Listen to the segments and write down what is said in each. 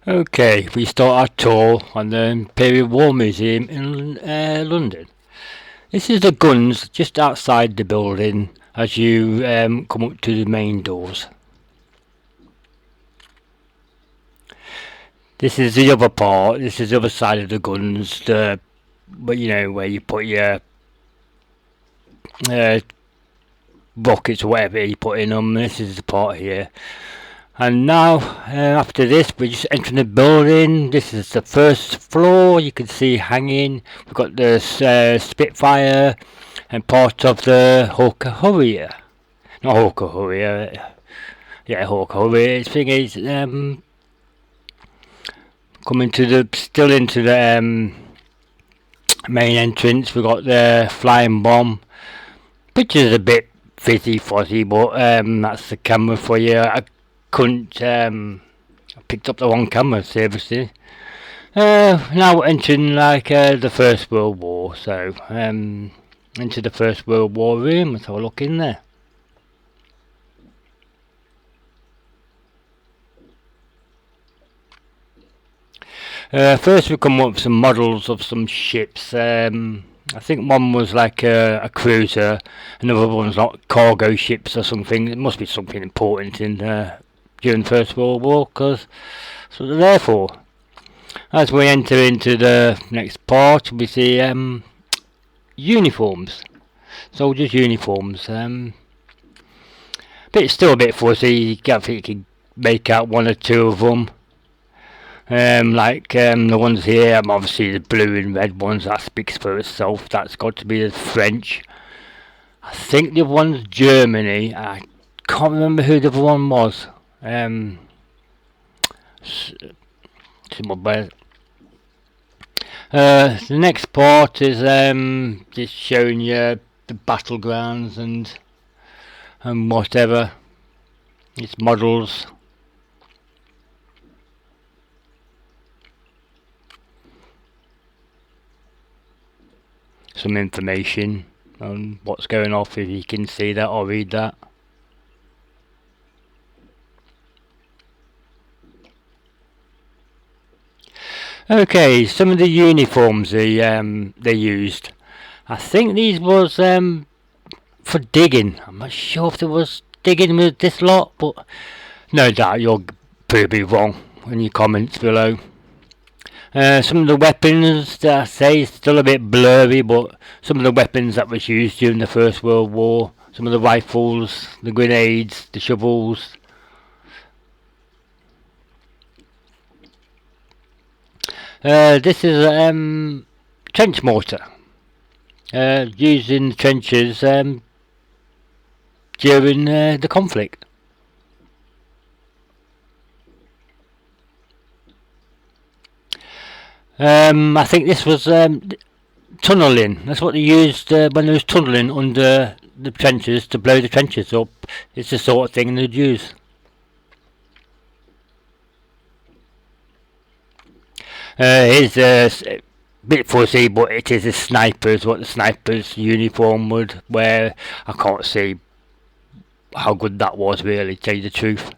Okay, we start our tour on the Imperial War Museum in London. This is the guns just outside the building as you come up to the main doors. This is the other part. This is the other side of the guns. But you know where you put your uh, rockets or whatever you put in them. This is the part here. And now, after this, we're just entering the building. This is the first floor. You can see hanging. We've got the Spitfire and part of the Hawker Harrier. Not Hawker Harrier. Yeah, Hawker Harrier. The thing is, coming to the still into the main entrance. We've got the flying bomb. Picture's a bit fizzy fuzzy, but that's the camera for you. I couldn't picked up the wrong camera, seriously. Now we're entering like the First World War, so into the First World War room. Let's have a look in there. First we come up with some models of some ships. I think one was like a cruiser, another one's like cargo ships or something. It must be something important in during the First World War, because that's what they're there for. As we enter into the next part, we see uniforms, soldiers' uniforms. But it's still a bit fuzzy. I think you can make out one or two of them. The ones here, obviously the blue and red ones, that speaks for itself. That's got to be the French. I think the other one's Germany. I can't remember who the other one was. The next part is just showing you the battlegrounds and whatever. It's models. Some information on what's going off, if you can see that or read that. Okay, some of the uniforms they used. I think these was for digging. I'm not sure if there was digging with this lot, but no doubt you'll probably be wrong in your comments below. Some of the weapons that I say is still a bit blurry, but some of the weapons that was used during the First World War, some of the rifles, the grenades, the shovels. This is a trench mortar used in the trenches during the conflict. I think this was tunnelling. That's what they used when they was tunnelling under the trenches to blow the trenches up. It's the sort of thing they'd use. Here's a bit fuzzy, but it is a sniper's, what the sniper's uniform would wear. I can't see how good that was, really, to tell you the truth.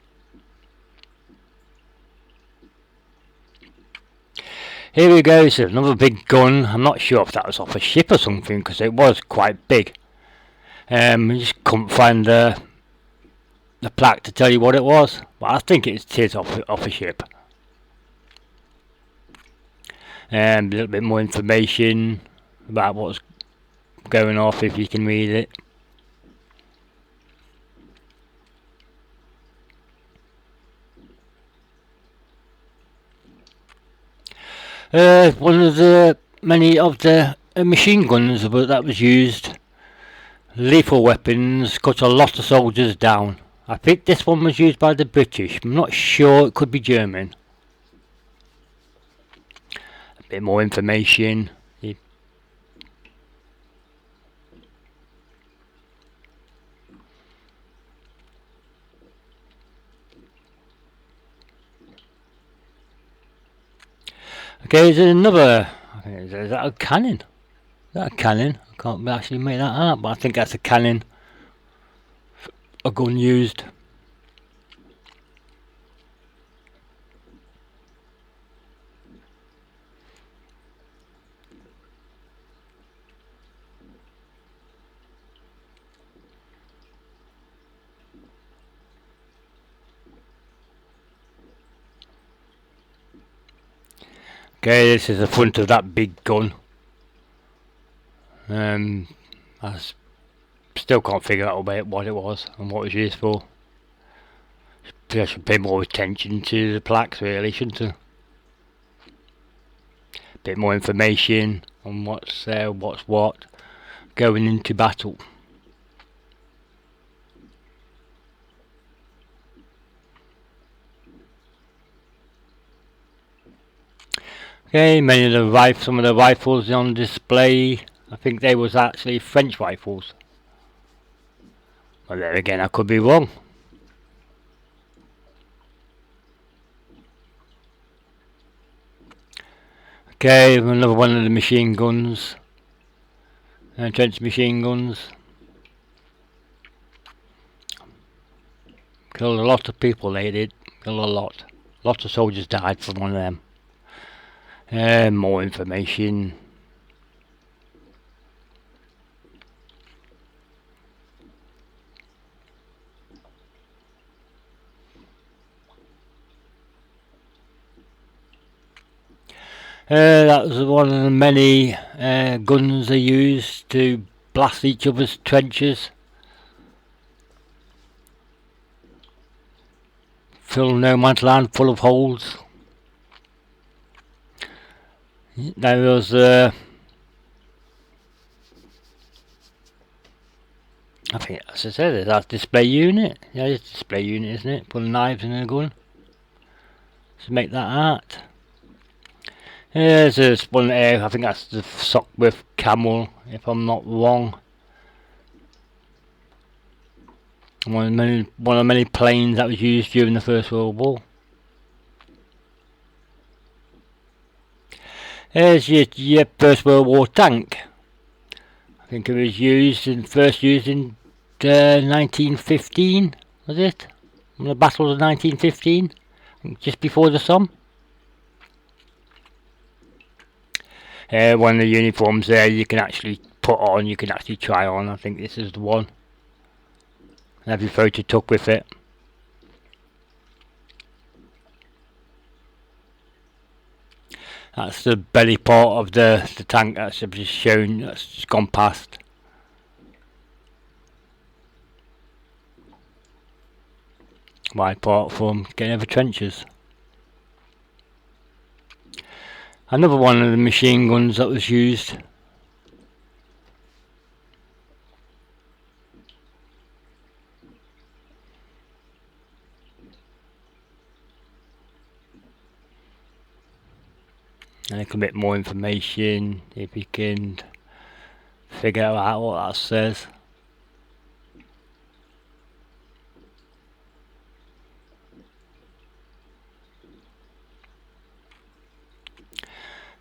Here we go, it's another big gun. I'm not sure if that was off a ship or something, because it was quite big. I just couldn't find the plaque to tell you what it was, but I think it is off a ship. A little bit more information about what's going off, if you can read it. One of the many of the machine guns that was used, lethal weapons, cut a lot of soldiers down. I think this one was used by the British. I'm not sure, it could be German. A bit more information. Okay, there's another. Is that a cannon? Is that a cannon? I can't actually make that out, but I think that's a cannon. A gun used. Okay, this is the front of that big gun. I still can't figure out what it was and what it was used for. I should pay more attention to the plaques, really, shouldn't I? Bit more information on what's what going into battle. Okay, some of the rifles on display, I think they was actually French rifles. But there again, I could be wrong. Okay, another one of the machine guns, trench machine guns. Killed a lot of people, they did. Killed a lot. Lots of soldiers died from one of them. More information. That was one of the many guns they used to blast each other's trenches. Fill no man's land full of holes. There was I think, as I said, that's display unit. Yeah, it's display unit, isn't it? Put knives in a gun. So make that art. There's this one I think that's the Sopwith Camel, if I'm not wrong. One of many planes that was used during the First World War. There's your First World War tank. I think it was first used in 1915, was it? On the Battle of 1915, just before the Somme. One of the uniforms there you can actually put on, you can actually try on. I think this is the one. Have your photo took with it. That's the belly part of the tank that's just shown, that's just gone past. Wide part from getting over trenches. Another one of the machine guns that was used. And a little bit more information if you can figure out what that says.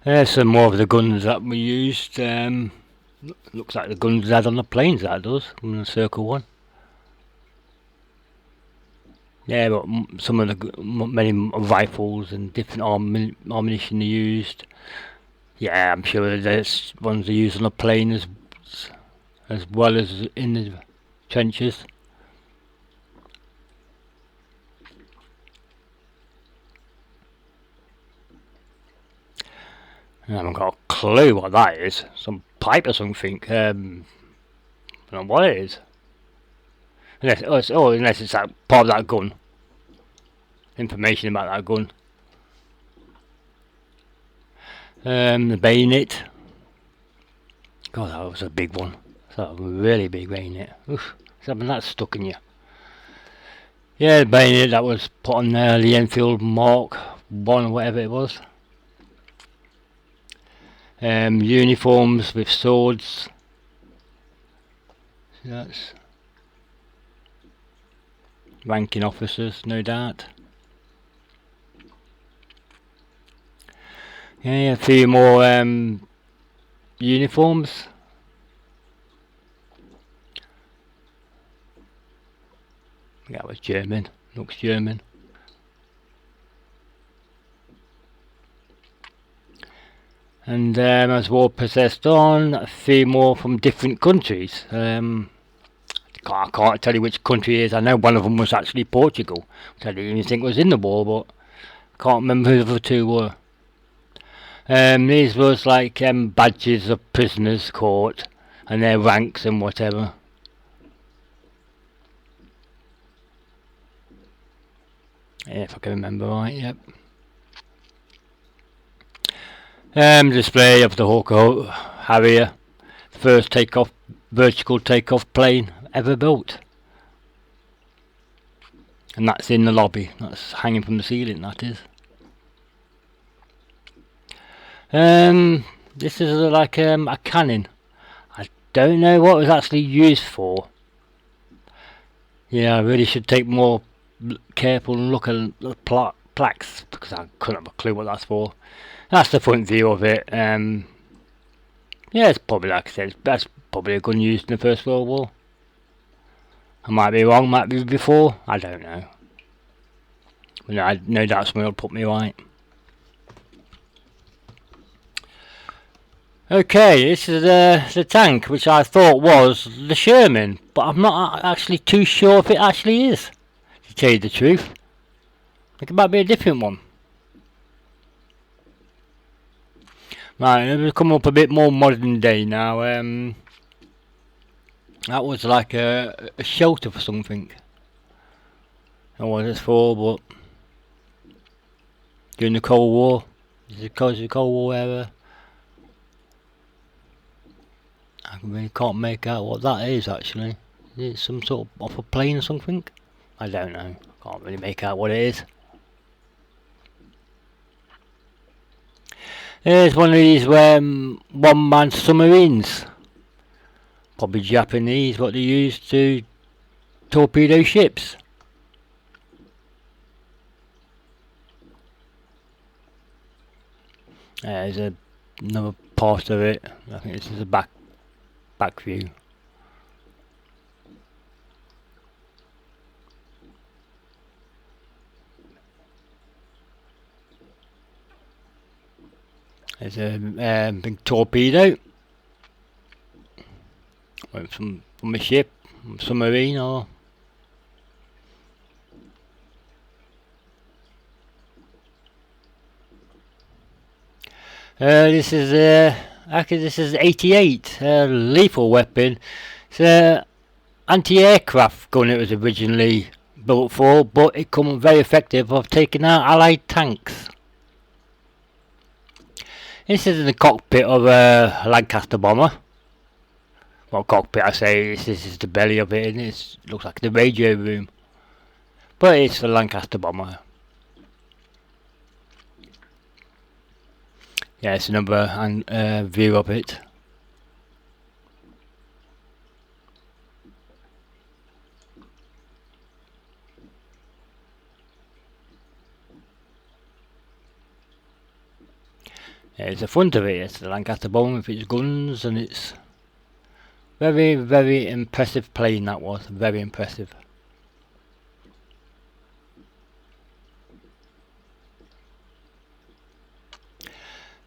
There's some more of the guns that we used. Looks like the guns they had on the planes, that does, on the Circle 1. Yeah, but some of the many rifles and different ammunition they used. Yeah, I'm sure there's ones they use on the plane as well as in the trenches. I haven't got a clue what that is. Some pipe or something. I don't know what it is. Unless it's that part of that gun. Information about that gun. The bayonet. God, that was a big one. That was a really big bayonet. Oof, something that stuck in you. Yeah, the bayonet that was put on there, the Enfield Mark 1 or whatever it was. Uniforms with swords. So that's ranking officers, no doubt. Yeah, a few more uniforms. That was German. Looks German. And as war progressed on, a few more from different countries. I can't tell you which country it is. I know one of them was actually Portugal, which I didn't even think was in the war, but I can't remember who the other two were. These was like badges of prisoners caught and their ranks and whatever. If I can remember right, yep. Display of the Hawker Harrier, first vertical takeoff plane ever built. And that's in the lobby, that's hanging from the ceiling, that is. This is like a cannon. I don't know what it was actually used for. Yeah, I really should take more careful look at the plaques, because I couldn't have a clue what that's for. That's the front view of it. Yeah, it's probably, like I said, that's probably a gun used in the First World War. I might be wrong, might be before, I don't know. But no doubt someone will put me right. Okay, this is the tank, which I thought was the Sherman, but I'm not actually too sure if it actually is, to tell you the truth. I think it might be a different one. Right, we've come up a bit more modern day now. That was like a shelter for something. I don't know what it's for, but during the Cold War, the Cold War era, I really can't make out what that is actually. Is it some sort of off a plane or something? I don't know. Can't really make out what it is. There's one of these one-man submarines. Probably Japanese, what they use to torpedo ships. There's another part of it. I think this is a back view. There's a big torpedo from a ship, submarine, or this is actually this is 88, lethal weapon. It's an anti-aircraft gun it was originally built for, but it come very effective of taking out Allied tanks. This is in the cockpit of a Lancaster bomber. Well, cockpit I say, this is the belly of it, and it looks like the radio room. But it's the Lancaster bomber. Yeah, it's another view of it. There's the front of it, it's the Lancaster bomber with its guns, and it's very, very impressive plane that was, very impressive.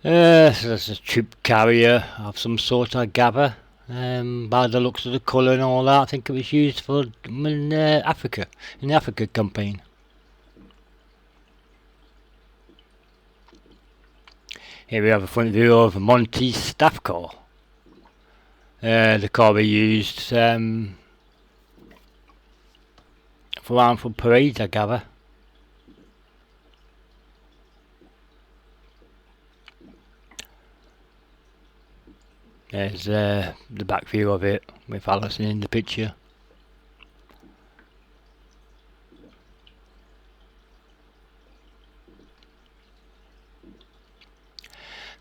So that's a troop carrier of some sort, I gather. By the looks of the colour and all that, I think it was used for in Africa, in the Africa campaign. Here we have a front view of Monty's staff car. The car we used for parades, I gather. There's the back view of it with Alison in the picture.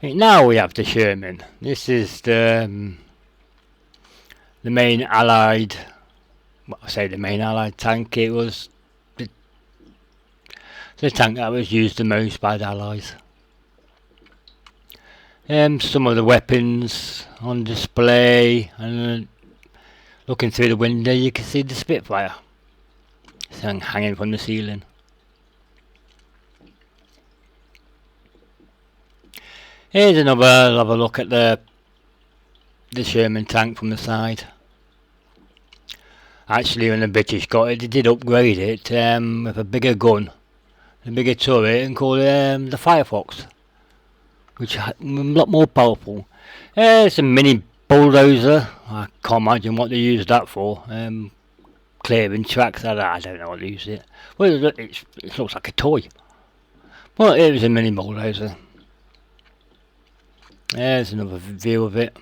Now we have the Sherman. This is the main Allied, well, I say the main Allied tank. It was the tank that was used the most by the Allies. Some of the weapons on display, and looking through the window you can see the Spitfire hanging from the ceiling. Here's another look at the Sherman tank from the side. Actually, when the British got it, they did upgrade it with a bigger gun, a bigger turret, and called it the Firefox. which are a lot more powerful. It's a mini bulldozer. I can't imagine what they use that for. Clearing tracks. I don't know what they use it. Well, it looks like a toy. Well, it was a mini bulldozer. There's another view of it.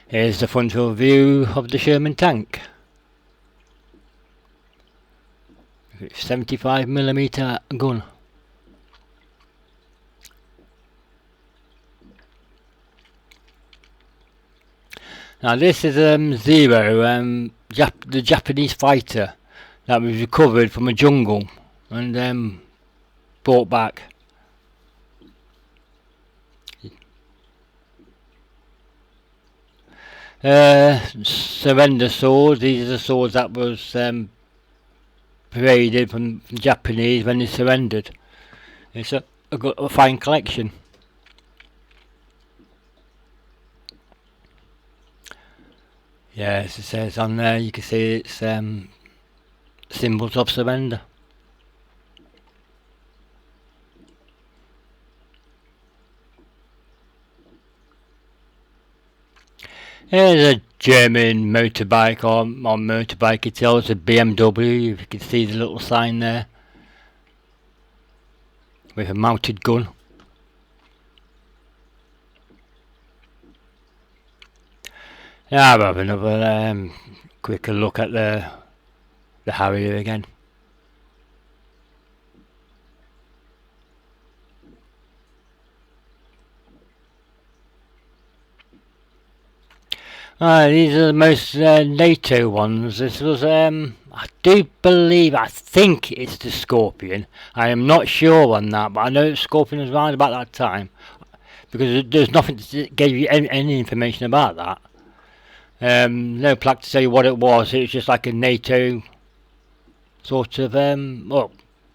Here's the frontal view of the Sherman tank. 75mm gun. Now this is Zero, the Japanese fighter that was recovered from a jungle and brought back. Surrender swords. These are the swords that was paraded from the Japanese when they surrendered. It's a fine collection. Yes, it says on there, you can see it's symbols of surrender. Here's a German motorbike or motorbike. It's also a BMW. If you can see the little sign there with a mounted gun. Now I'll have another quicker look at the Harrier again. These are the most NATO ones. This was, I think it's the Scorpion. I am not sure on that, but I know Scorpion was around about that time. Because there's nothing to give you any information about that. No plaque to say what it was. It was just like a NATO sort of,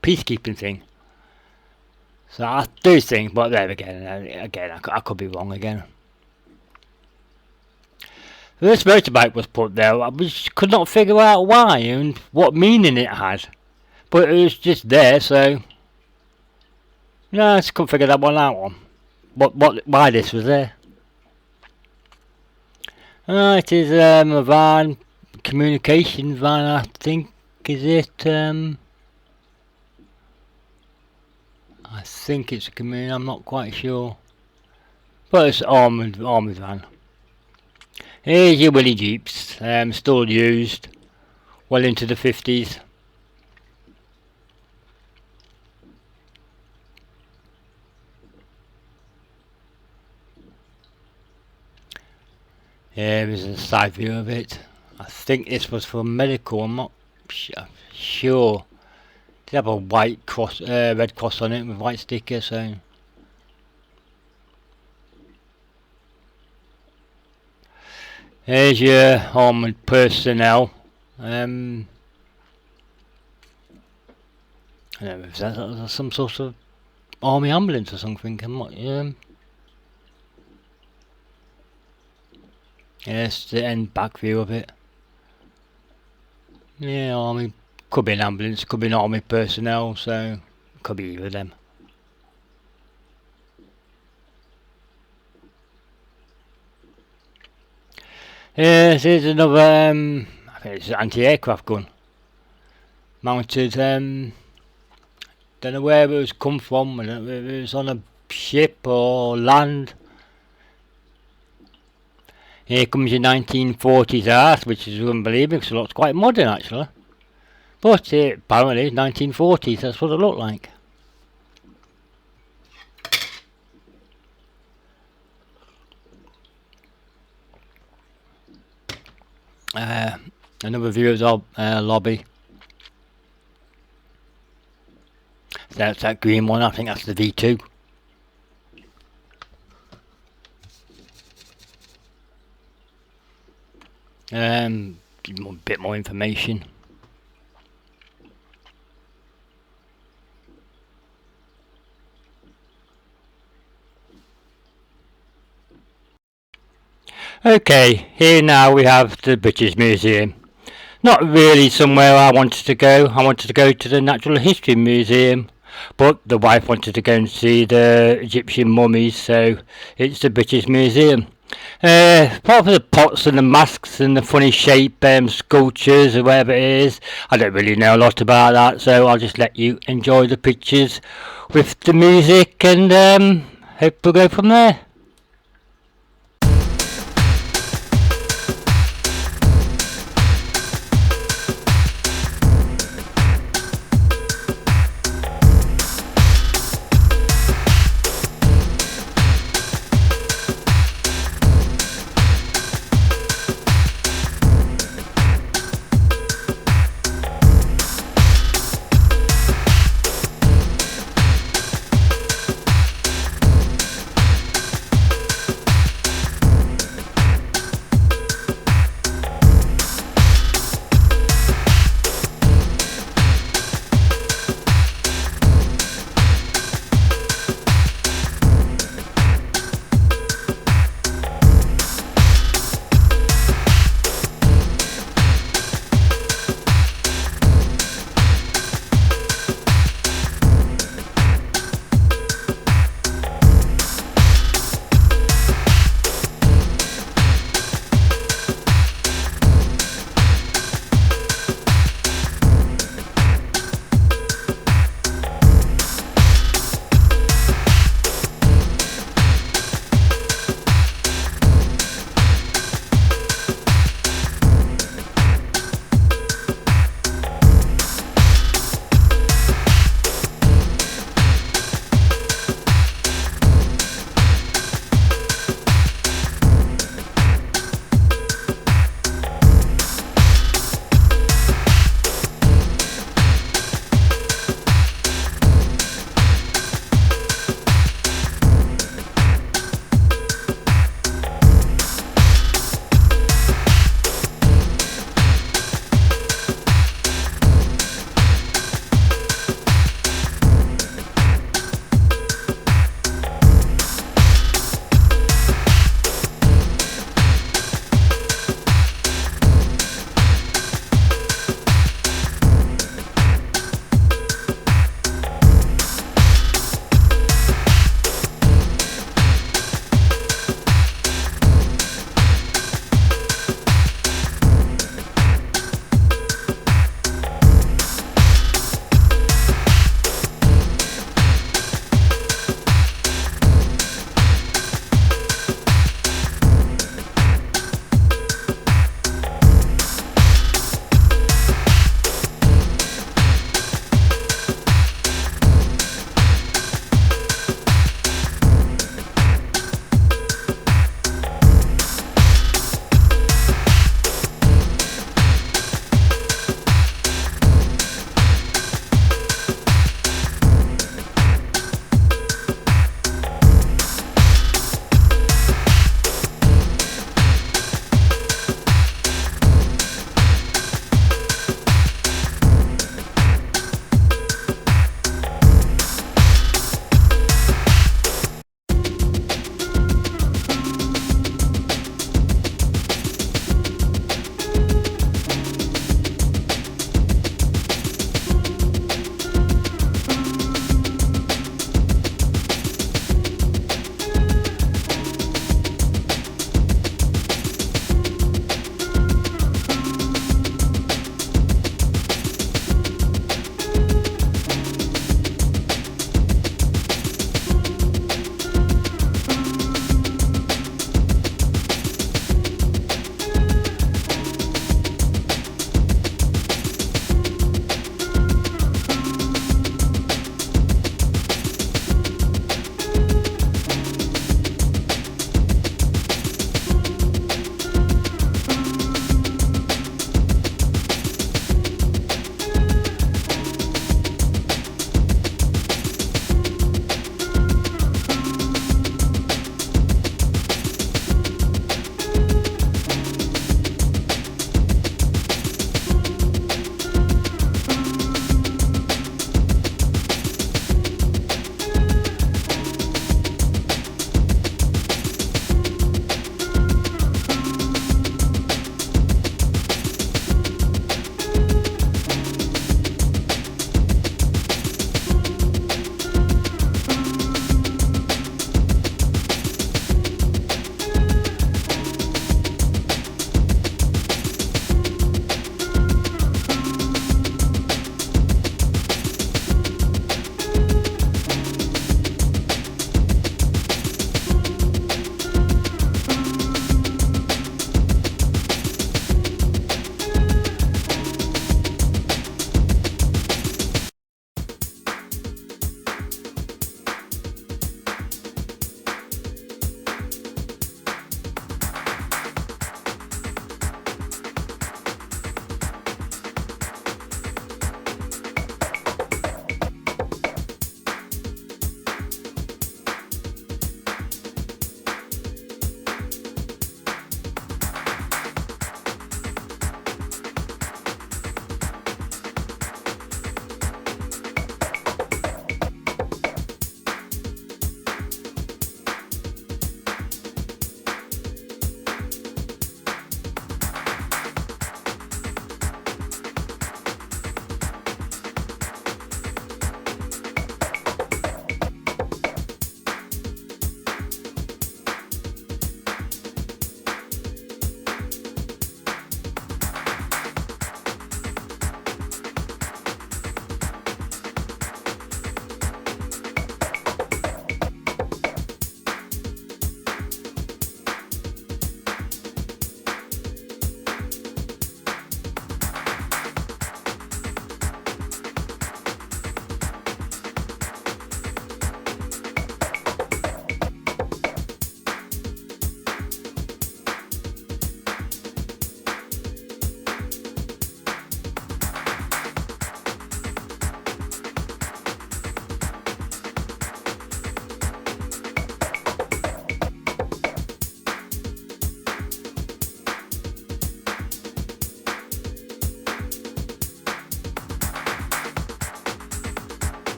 peacekeeping thing. So I do think, but there again, I could be wrong again. This motorbike was put there. I could not figure out why and what meaning it had, but it was just there. So no, I just couldn't figure that one out. Why this was there? It is a van, communication van. I think is it? I think it's a community. I'm not quite sure, but it's armoured van. Here's your Willie Jeeps, still used, well into the 50s. Here is a side view of it. I think this was for medical, I'm not sure. They have a white cross, red cross on it with white sticker, so. Here's your armoured personnel. I don't know if that's some sort of army ambulance or something. I'm not. Yes, the end back view of it. Yeah, army. Could be an ambulance, could be an army personnel, so could be either of them. Here's another, I think it's an anti-aircraft gun. Mounted, don't know where it was come from, I don't know if it was on a ship or land. Here comes your 1940s art, which is unbelievable because it looks quite modern actually. But apparently 1940s, that's what it looked like. Another view of the lobby. That's that green one, I think that's the V2. A bit more information. Okay, here now we have the British Museum. Not really somewhere I wanted to go. I wanted to go to the Natural History Museum, but the wife wanted to go and see the Egyptian mummies, so it's the British Museum. Apart from the pots and the masks and the funny shape sculptures or whatever it is, I don't really know a lot about that, so I'll just let you enjoy the pictures with the music and hope we'll go from there.